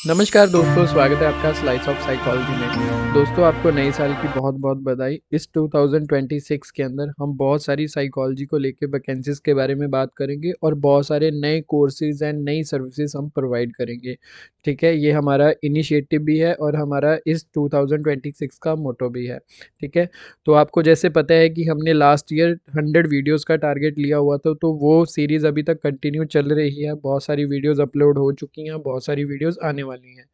नमस्कार दोस्तों, स्वागत है आपका स्लाइस ऑफ साइकोलॉजी में। दोस्तों, आपको नए साल की बहुत बहुत बधाई। इस 2026 के अंदर हम बहुत सारी साइकोलॉजी को लेके वैकेंसीज के बारे में बात करेंगे और बहुत सारे नए कोर्सेज एंड नई सर्विसेज हम प्रोवाइड करेंगे। ठीक है, ये हमारा इनिशिएटिव भी है और हमारा इस 2026 का मोटो भी है। ठीक है, तो आपको जैसे पता है कि हमने लास्ट ईयर 100 वीडियोज़ का टारगेट लिया हुआ था, तो वो सीरीज़ अभी तक कंटिन्यू चल रही है। बहुत सारी वीडियोज़ अपलोड हो चुकी हैं, बहुत सारी वीडियोज़ आने वाली हैं।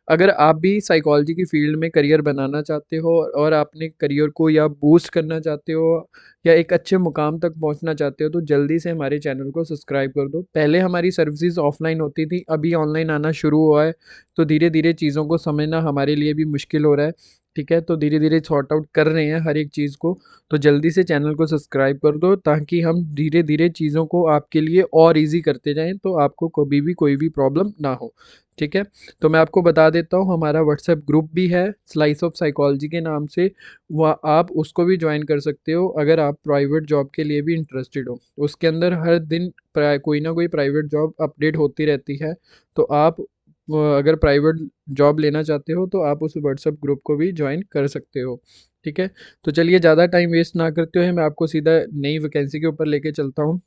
अगर आप भी साइकोलॉजी की फील्ड में करियर बनाना चाहते हो और आपने करियर को या बूस्ट करना चाहते हो या एक अच्छे मुकाम तक पहुंचना चाहते हो, तो जल्दी से हमारे चैनल को सब्सक्राइब कर दो। पहले हमारी सर्विसेज ऑफलाइन होती थी, अभी ऑनलाइन आना शुरू हुआ है, तो धीरे धीरे चीज़ों को समझना हमारे लिए भी मुश्किल हो रहा है। ठीक है, तो धीरे धीरे सॉर्ट आउट कर रहे हैं हर एक चीज़ को। तो जल्दी से चैनल को सब्सक्राइब कर दो ताकि हम धीरे धीरे चीज़ों को आपके लिए और इजी करते जाएं, तो आपको कभी भी कोई भी प्रॉब्लम ना हो। ठीक है, तो मैं आपको बता देता हूँ, हमारा व्हाट्सएप ग्रुप भी है स्लाइस ऑफ साइकोलॉजी के नाम से। वह आप उसको भी ज्वाइन कर सकते हो अगर आप प्राइवेट जॉब के लिए भी इंटरेस्टेड हो। उसके अंदर हर दिन कोई ना कोई प्राइवेट जॉब अपडेट होती रहती है। तो आप अगर प्राइवेट जॉब लेना चाहते हो तो आप उस व्हाट्सएप ग्रुप को भी ज्वाइन कर सकते हो। ठीक है, तो चलिए ज़्यादा टाइम वेस्ट ना करते हुए मैं आपको सीधा नई वैकेंसी के ऊपर लेके चलता हूँ।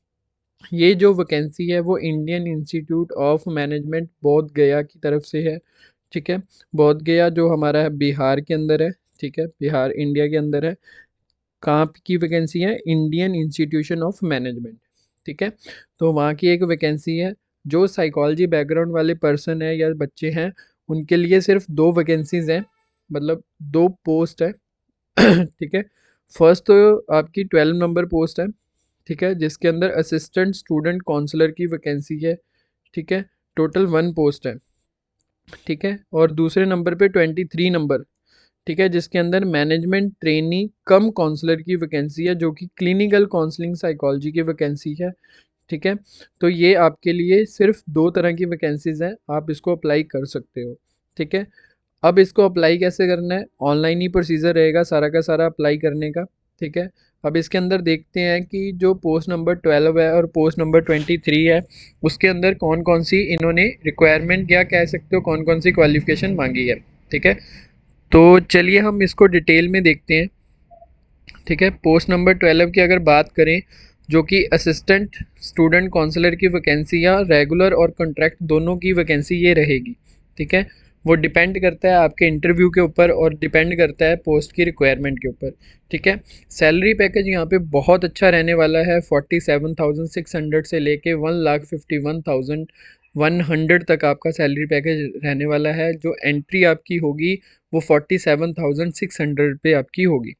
ये जो वैकेंसी है वो इंडियन इंस्टीट्यूट ऑफ मैनेजमेंट बोध गया की तरफ से है। ठीक है, बोध गया जो हमारा है बिहार के अंदर है। ठीक है, बिहार इंडिया के अंदर है। कहाँ की वैकेंसी है? Indian institution of management. ठीक है, तो वहाँ की एक वैकेंसी है। जो साइकोलॉजी बैकग्राउंड वाले पर्सन है या बच्चे हैं, उनके लिए सिर्फ दो वैकेंसीज हैं, मतलब दो पोस्ट है। ठीक है, फर्स्ट तो आपकी 12 नंबर पोस्ट है। ठीक है, जिसके अंदर असिस्टेंट स्टूडेंट काउंसलर की वैकेंसी है। ठीक है, टोटल 1 पोस्ट है। ठीक है, और दूसरे नंबर पे 23 नंबर, ठीक है, जिसके अंदर मैनेजमेंट ट्रेनी कम काउंसलर की वैकेंसी है, जो कि क्लिनिकल काउंसलिंग साइकोलॉजी की वैकेंसी है। ठीक है, तो ये आपके लिए सिर्फ दो तरह की वैकेंसीज हैं, आप इसको अप्लाई कर सकते हो। ठीक है, अब इसको अप्लाई कैसे करना है? ऑनलाइन ही प्रोसीजर रहेगा सारा का सारा अप्लाई करने का। ठीक है, अब इसके अंदर देखते हैं कि जो पोस्ट नंबर 12 है और पोस्ट नंबर 23 है, उसके अंदर कौन कौन सी इन्होंने रिक्वायरमेंट या कह सकते हो कौन कौन सी क्वालिफिकेशन मांगी है। ठीक है, तो चलिए हम इसको डिटेल में देखते हैं। ठीक है, पोस्ट नंबर 12 की अगर बात करें, जो कि असिस्टेंट स्टूडेंट काउंसलर की वैकेंसी या रेगुलर और कॉन्ट्रैक्ट दोनों की वैकेंसी ये रहेगी। ठीक है, वो डिपेंड करता है आपके इंटरव्यू के ऊपर और डिपेंड करता है पोस्ट की रिक्वायरमेंट के ऊपर। ठीक है, सैलरी पैकेज यहाँ पे बहुत अच्छा रहने वाला है। 47,600 से लेके 1,51,100 तक आपका सैलरी पैकेज रहने वाला है। जो एंट्री आपकी होगी वो 47,600 पे आपकी होगी।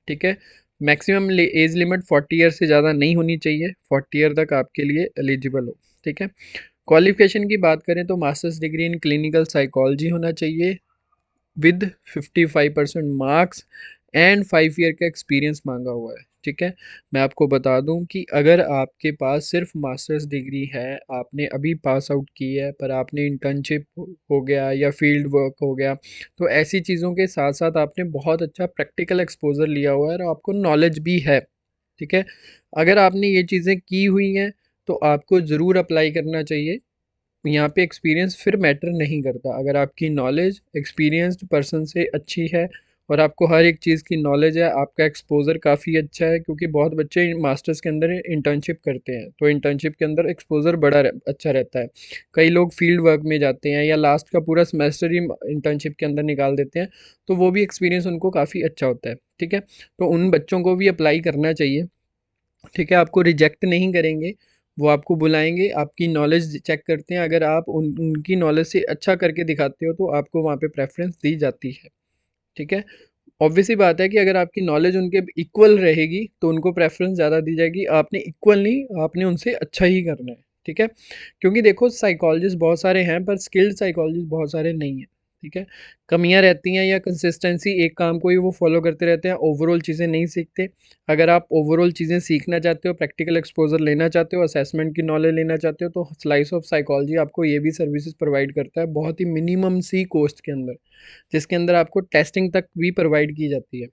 ठीक है, मैक्सिमम एज लिमिट 40 ईयर से ज़्यादा नहीं होनी चाहिए, 40 ईयर तक आपके लिए एलिजिबल हो। ठीक है, क्वालिफिकेशन की बात करें तो masters degree in clinical psychology होना चाहिए विद 55% मार्क्स एंड 5 ईयर का एक्सपीरियंस मांगा हुआ है। ठीक है, मैं आपको बता दूं कि अगर आपके पास सिर्फ मास्टर्स डिग्री है, आपने अभी पास आउट की है, पर आपने इंटर्नशिप हो गया या फील्ड वर्क हो गया, तो ऐसी चीज़ों के साथ साथ आपने बहुत अच्छा प्रैक्टिकल एक्सपोजर लिया हुआ है और आपको नॉलेज भी है। ठीक है, अगर आपने ये चीज़ें की हुई हैं तो आपको ज़रूर अप्लाई करना चाहिए। यहाँ पे एक्सपीरियंस फिर मैटर नहीं करता। अगर आपकी नॉलेज एक्सपीरियंस्ड पर्सन से अच्छी है और आपको हर एक चीज़ की नॉलेज है, आपका एक्सपोज़र काफ़ी अच्छा है, क्योंकि बहुत बच्चे मास्टर्स के अंदर इंटर्नशिप करते हैं, तो इंटर्नशिप के अंदर एक्सपोज़र अच्छा रहता है। कई लोग फील्ड वर्क में जाते हैं या लास्ट का पूरा सेमेस्टर ही इंटर्नशिप के अंदर निकाल देते हैं, तो वो भी एक्सपीरियंस उनको काफ़ी अच्छा होता है। ठीक है, तो उन बच्चों को भी अप्लाई करना चाहिए। ठीक है, आपको रिजेक्ट नहीं करेंगे, वो आपको बुलाएँगे, आपकी नॉलेज चेक करते हैं, अगर आप उनकी नॉलेज से अच्छा करके दिखाते हो तो आपको वहाँ पे प्रेफ़रेंस दी जाती है। ठीक है, ऑब्वियस सी बात है कि अगर आपकी नॉलेज उनके इक्वल रहेगी तो उनको प्रेफ़रेंस ज़्यादा दी जाएगी। आपने इक्वल नहीं, आपने उनसे अच्छा ही करना है। ठीक है, क्योंकि देखो साइकोलॉजिस्ट बहुत सारे हैं पर स्किल्ड साइकोलॉजिस्ट बहुत सारे नहीं हैं। ठीक है, कमियाँ रहती हैं या कंसिस्टेंसी एक काम को ही वो फॉलो करते रहते हैं, ओवरऑल चीज़ें नहीं सीखते। अगर आप ओवरऑल चीज़ें सीखना चाहते हो, प्रैक्टिकल एक्सपोज़र लेना चाहते हो, असेसमेंट की नॉलेज लेना चाहते हो, तो स्लाइस ऑफ साइकोलॉजी आपको ये भी सर्विसेज प्रोवाइड करता है बहुत ही मिनिमम सी कॉस्ट के अंदर, जिसके अंदर आपको टेस्टिंग तक भी प्रोवाइड की जाती है।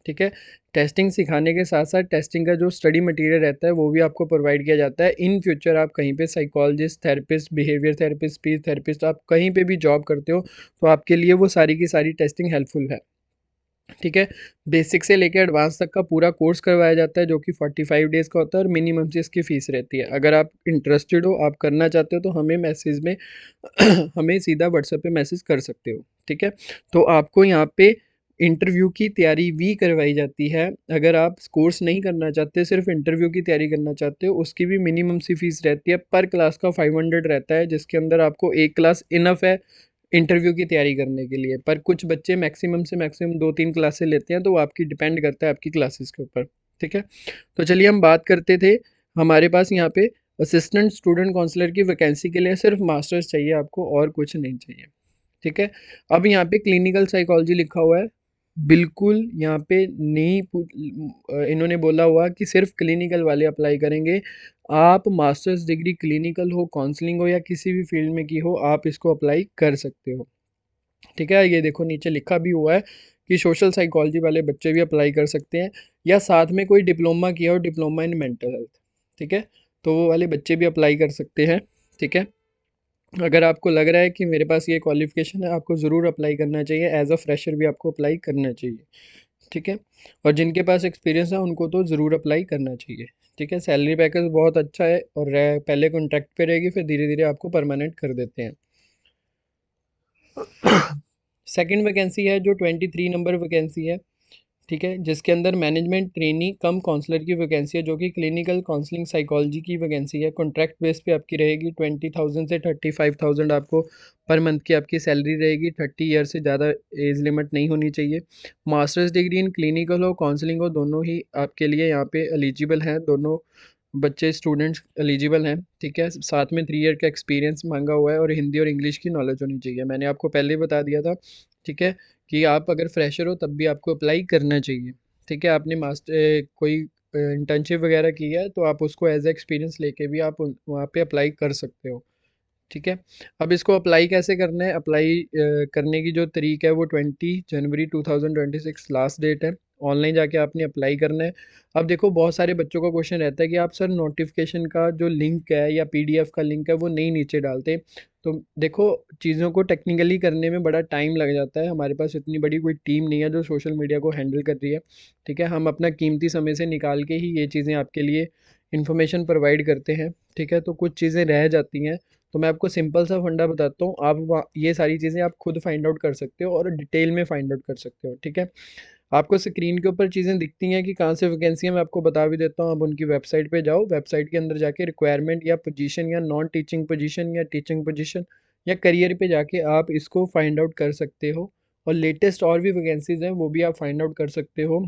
ठीक है। टेस्टिंग सिखाने के साथ साथ टेस्टिंग का जो स्टडी मटेरियल रहता है वो भी आपको प्रोवाइड किया जाता है। इन फ्यूचर आप कहीं पे psychologist, therapist, behaviour therapist, speech therapist, आप कहीं पे भी जॉब करते हो तो आपके लिए वो सारी की सारी टेस्टिंग हेल्पफुल है। ठीक है। बेसिक से लेकर एडवांस तक का पूरा कोर्स करवाया जाता है जो कि 45 डेज़ का होता है और मिनिमम से इसकी फ़ीस रहती है। अगर आप इंटरेस्टेड हो, आप करना चाहते हो तो हमें मैसेज में हमें सीधा व्हाट्सएप पे मैसेज कर सकते हो। ठीक है। तो आपको यहाँ पे इंटरव्यू की तैयारी भी करवाई जाती है। अगर आप कोर्स नहीं करना चाहते, सिर्फ इंटरव्यू की तैयारी करना चाहते हो, उसकी भी मिनिमम सी फ़ीस रहती है। पर क्लास का 500 रहता है, जिसके अंदर आपको एक क्लास इनफ है इंटरव्यू की तैयारी करने के लिए। पर कुछ बच्चे मैक्सिमम से मैक्सिमम 2-3 क्लासेस लेते हैं, तो वो आपकी डिपेंड करता है आपकी क्लासेस के ऊपर। ठीक है। तो चलिए हम बात करते थे, हमारे पास यहाँ पे असिस्टेंट स्टूडेंट काउंसलर की वैकेंसी के लिए सिर्फ मास्टर्स चाहिए आपको, और कुछ नहीं चाहिए। ठीक है। अब यहाँ पे क्लिनिकल साइकोलॉजी लिखा हुआ है, बिल्कुल यहाँ पे नहीं इन्होंने बोला हुआ कि सिर्फ क्लिनिकल वाले अप्लाई करेंगे। आप मास्टर्स डिग्री क्लिनिकल हो, काउंसलिंग हो या किसी भी फील्ड में की हो, आप इसको अप्लाई कर सकते हो। ठीक है। ये देखो नीचे लिखा भी हुआ है कि सोशल साइकोलॉजी वाले बच्चे भी अप्लाई कर सकते हैं, या साथ में कोई डिप्लोमा किया हो, डिप्लोमा इन मेंटल हेल्थ। ठीक है। तो वो वाले बच्चे भी अप्लाई कर सकते हैं। ठीक है। अगर आपको लग रहा है कि मेरे पास ये क्वालिफ़िकेशन है, आपको ज़रूर अप्लाई करना चाहिए। एज़ अ फ्रेशर भी आपको अप्लाई करना चाहिए। ठीक है। और जिनके पास एक्सपीरियंस है उनको तो ज़रूर अप्लाई करना चाहिए। ठीक है। सैलरी पैकेज बहुत अच्छा है, और पहले कॉन्ट्रैक्ट पे रहेगी, फिर धीरे धीरे आपको परमानेंट कर देते हैं। सेकंड वैकेंसी है जो 23 नंबर वैकेंसी है। ठीक है। जिसके अंदर मैनेजमेंट ट्रेनी कम काउंसलर की वैकेंसी है, जो कि क्लिनिकल काउंसलिंग साइकोलॉजी की वैकेंसी है। कॉन्ट्रैक्ट बेस पे आपकी रहेगी। 20,000 से 35,000 आपको पर मंथ की आपकी सैलरी रहेगी। 30 ईयर से ज़्यादा एज लिमिट नहीं होनी चाहिए। मास्टर्स डिग्री इन क्लिनिकल हो, काउंसलिंग हो, दोनों ही आपके लिए यहाँ पे एलिजिबल हैं। दोनों बच्चे स्टूडेंट्स एलिजिबल हैं। ठीक है। साथ में 3 ईयर का एक्सपीरियंस मांगा हुआ है, और हिंदी और इंग्लिश की नॉलेज होनी चाहिए। मैंने आपको पहले ही बता दिया था। ठीक है। कि आप अगर फ्रेशर हो तब भी आपको अप्लाई करना चाहिए। ठीक है। आपने कोई इंटर्नशिप वगैरह की है तो आप उसको एज एक्सपीरियंस लेके भी आप वहाँ पे अप्लाई कर सकते हो। ठीक है। अब इसको अप्लाई कैसे करना है? अप्लाई करने की जो तरीक है वो 20 जनवरी 2026 लास्ट डेट है। ऑनलाइन जाके आपने अप्लाई करना है। अब देखो, बहुत सारे बच्चों का क्वेश्चन रहता है कि आप सर नोटिफिकेशन का जो लिंक है या पीडीएफ का लिंक है वो नहीं नीचे डालते। तो देखो, चीज़ों को टेक्निकली करने में बड़ा टाइम लग जाता है। हमारे पास इतनी बड़ी कोई टीम नहीं है जो सोशल मीडिया को हैंडल कर रही है। ठीक है। हम अपना कीमती समय से निकाल के ही ये चीज़ें आपके लिए इन्फॉर्मेशन प्रोवाइड करते हैं। ठीक है। तो कुछ चीज़ें रह जाती हैं, तो मैं आपको सिंपल सा फंडा बताता हूँ। आप ये सारी चीज़ें आप खुद फाइंड आउट कर सकते हो और डिटेल में फाइंड आउट कर सकते हो। ठीक है। आपको स्क्रीन के ऊपर चीज़ें दिखती हैं कि कहाँ से वैकेंसी है, मैं आपको बता भी देता हूँ। आप उनकी वेबसाइट पे जाओ, वेबसाइट के अंदर जाके रिक्वायरमेंट या पोजीशन या नॉन टीचिंग पोजीशन या टीचिंग पोजीशन या करियर पे जाके आप इसको फाइंड आउट कर सकते हो। और लेटेस्ट और भी वैकेंसीज़ हैं वो भी आप फाइंड आउट कर सकते हो।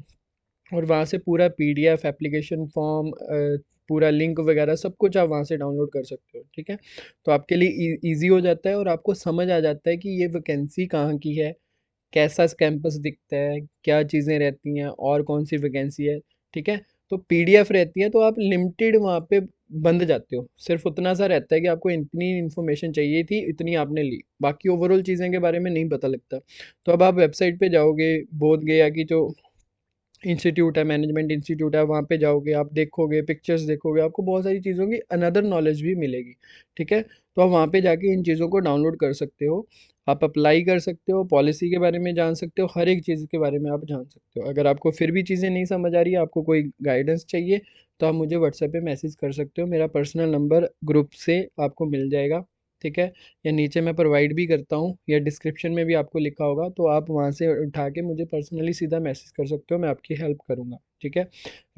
और वहाँ से पूरा पीडीएफ, एप्लीकेशन फॉर्म, पूरा लिंक वगैरह सब कुछ आप वहाँ से डाउनलोड कर सकते हो। ठीक है। तो आपके लिए ईजी हो जाता है, और आपको समझ आ जाता है कि ये वैकेंसी कहाँ की है, कैसा कैंपस दिखता है, क्या चीज़ें रहती हैं, और कौन सी वैकेंसी है। ठीक है। तो पीडीएफ रहती है तो आप लिमिटेड वहाँ पे बंद जाते हो। सिर्फ उतना सा रहता है कि आपको इतनी इन्फॉर्मेशन चाहिए थी, इतनी आपने ली, बाकी ओवरऑल चीज़ें के बारे में नहीं पता लगता। तो अब आप वेबसाइट पे जाओगे, बोध गया कि जो इंस्टीट्यूट है, मैनेजमेंट इंस्टीट्यूट है, वहाँ पे जाओगे, आप देखोगे, पिक्चर्स देखोगे, आपको बहुत सारी चीज़ों की अनदर नॉलेज भी मिलेगी। ठीक है। तो आप वहाँ पे जाके इन चीज़ों को डाउनलोड कर सकते हो, आप अप्लाई कर सकते हो, पॉलिसी के बारे में जान सकते हो, हर एक चीज़ के बारे में आप जान सकते हो। अगर आपको फिर भी चीज़ें नहीं समझ आ रही है, आपको कोई गाइडेंस चाहिए, तो आप मुझे व्हाट्सएप पे मैसेज कर सकते हो। मेरा पर्सनल नंबर ग्रुप से आपको मिल जाएगा। ठीक है। या नीचे मैं प्रोवाइड भी करता हूँ, या डिस्क्रिप्शन में भी आपको लिखा होगा, तो आप वहाँ से उठा के मुझे पर्सनली सीधा मैसेज कर सकते हो, मैं आपकी हेल्प करूँगा। ठीक है।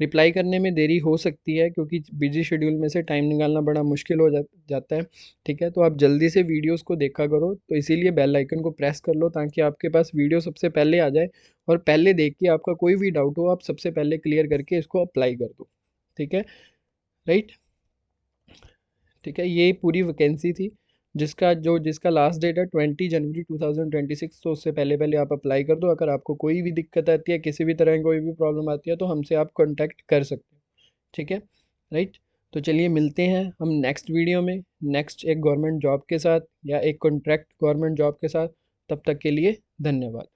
रिप्लाई करने में देरी हो सकती है क्योंकि बिजी शेड्यूल में से टाइम निकालना बड़ा मुश्किल हो जाता है। ठीक है। तो आप जल्दी से वीडियोस को देखा करो, तो इसीलिए बेल आइकन को प्रेस कर लो ताकि आपके पास वीडियो सबसे पहले आ जाए, और पहले देख के आपका कोई भी डाउट हो आप सबसे पहले क्लियर करके इसको अप्लाई कर दो। ठीक है। राइट। ठीक है। ये पूरी वैकेंसी थी, जिसका लास्ट डेट है 20 जनवरी 2026। तो उससे पहले पहले आप अप्लाई कर दो। अगर आपको कोई भी दिक्कत आती है, किसी भी तरह की कोई भी प्रॉब्लम आती है, तो हमसे आप कांटेक्ट कर सकते हो। ठीक है। राइट। तो चलिए मिलते हैं हम नेक्स्ट वीडियो में, नेक्स्ट एक गवर्नमेंट जॉब के साथ या एक कॉन्ट्रैक्ट गवर्नमेंट जॉब के साथ। तब तक के लिए धन्यवाद।